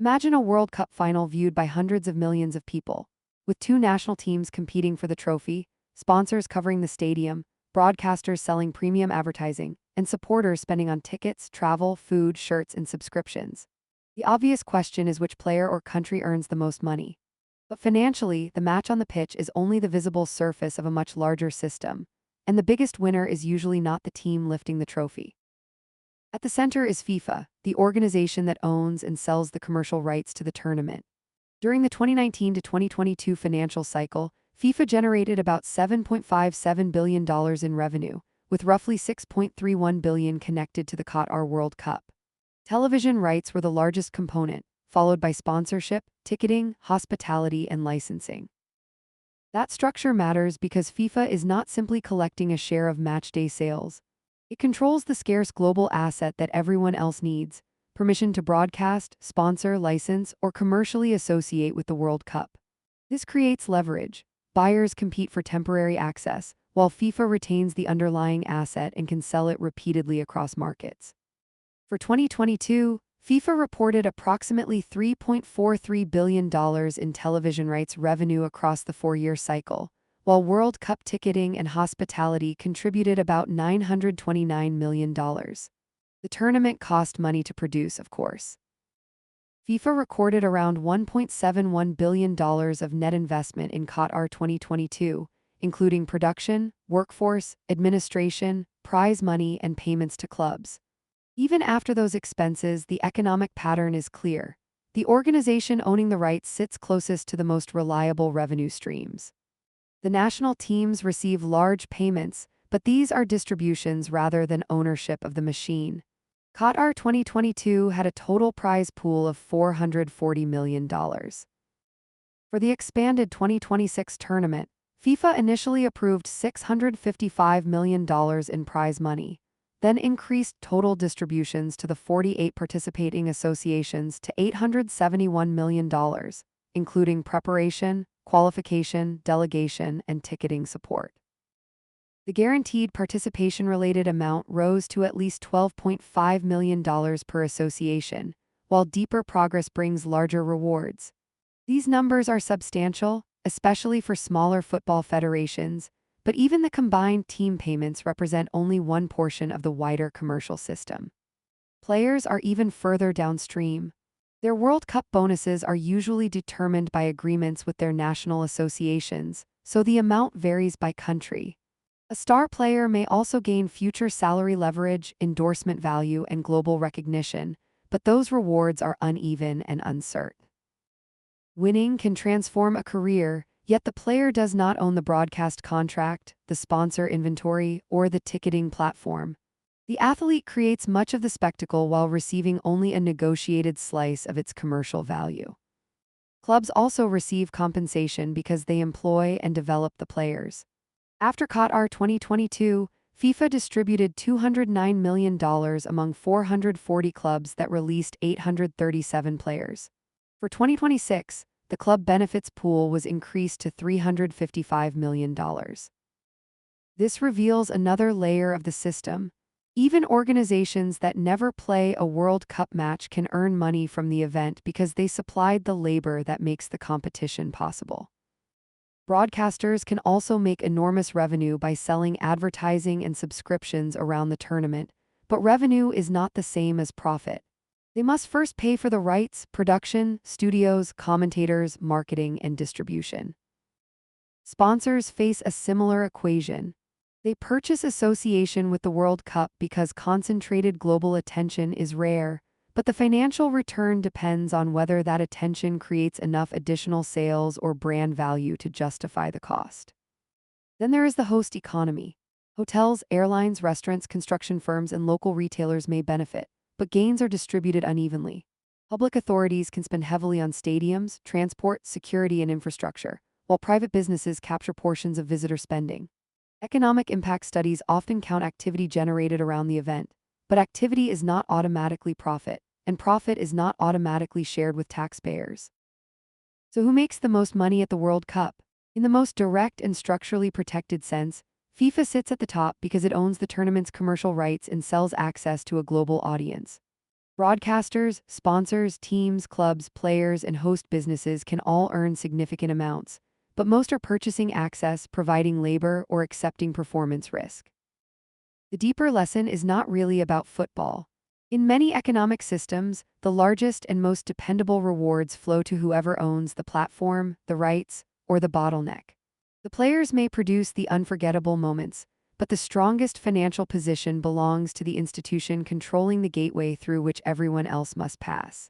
Imagine a World Cup final viewed by hundreds of millions of people, with two national teams competing for the trophy, sponsors covering the stadium, broadcasters selling premium advertising, and supporters spending on tickets, travel, food, shirts, and subscriptions. The obvious question is which player or country earns the most money. But financially, the match on the pitch is only the visible surface of a much larger system, and the biggest winner is usually not the team lifting the trophy. At the center is FIFA, the organization that owns and sells the commercial rights to the tournament. During the 2019 to 2022 financial cycle, FIFA generated about $7.57 billion in revenue, with roughly $6.31 billion connected to the Qatar World Cup. Television rights were the largest component, followed by sponsorship, ticketing, hospitality, and licensing. That structure matters because FIFA is not simply collecting a share of matchday sales. It controls the scarce global asset that everyone else needs: permission to broadcast, sponsor, license, or commercially associate with the World Cup. This creates leverage. Buyers compete for temporary access, while FIFA retains the underlying asset and can sell it repeatedly across markets. For 2022, FIFA reported approximately $3.43 billion in television rights revenue across the four-year cycle, while World Cup ticketing and hospitality contributed about $929 million. The tournament cost money to produce, of course. FIFA recorded around $1.71 billion of net investment in Qatar 2022, including production, workforce, administration, prize money, and payments to clubs. Even after those expenses, the economic pattern is clear. The organization owning the rights sits closest to the most reliable revenue streams. The national teams receive large payments, but these are distributions rather than ownership of the machine. Qatar 2022 had a total prize pool of $440 million. For the expanded 2026 tournament, FIFA initially approved $655 million in prize money, then increased total distributions to the 48 participating associations to $871 million, including preparation, qualification, delegation, and ticketing support. The guaranteed participation-related amount rose to at least $12.5 million per association, while deeper progress brings larger rewards. These numbers are substantial, especially for smaller football federations, but even the combined team payments represent only one portion of the wider commercial system. Players are even further downstream. Their World Cup bonuses are usually determined by agreements with their national associations, so the amount varies by country. A star player may also gain future salary leverage, endorsement value, and global recognition, but those rewards are uneven and uncertain. Winning can transform a career, yet the player does not own the broadcast contract, the sponsor inventory, or the ticketing platform. The athlete creates much of the spectacle while receiving only a negotiated slice of its commercial value. Clubs also receive compensation because they employ and develop the players. After Qatar 2022, FIFA distributed $209 million among 440 clubs that released 837 players. For 2026, the club benefits pool was increased to $355 million. This reveals another layer of the system. Even organizations that never play a World Cup match can earn money from the event because they supplied the labor that makes the competition possible. Broadcasters can also make enormous revenue by selling advertising and subscriptions around the tournament, but revenue is not the same as profit. They must first pay for the rights, production, studios, commentators, marketing, and distribution. Sponsors face a similar equation. They purchase association with the World Cup because concentrated global attention is rare, but the financial return depends on whether that attention creates enough additional sales or brand value to justify the cost. Then there is the host economy. Hotels, airlines, restaurants, construction firms, and local retailers may benefit, but gains are distributed unevenly. Public authorities can spend heavily on stadiums, transport, security, and infrastructure, while private businesses capture portions of visitor spending. Economic impact studies often count activity generated around the event, but activity is not automatically profit, and profit is not automatically shared with taxpayers. So who makes the most money at the World Cup? In the most direct and structurally protected sense, FIFA sits at the top because it owns the tournament's commercial rights and sells access to a global audience. Broadcasters, sponsors, teams, clubs, players, and host businesses can all earn significant amounts, but most are purchasing access, providing labor, or accepting performance risk. The deeper lesson is not really about football. In many economic systems, the largest and most dependable rewards flow to whoever owns the platform, the rights, or the bottleneck. The players may produce the unforgettable moments, but the strongest financial position belongs to the institution controlling the gateway through which everyone else must pass.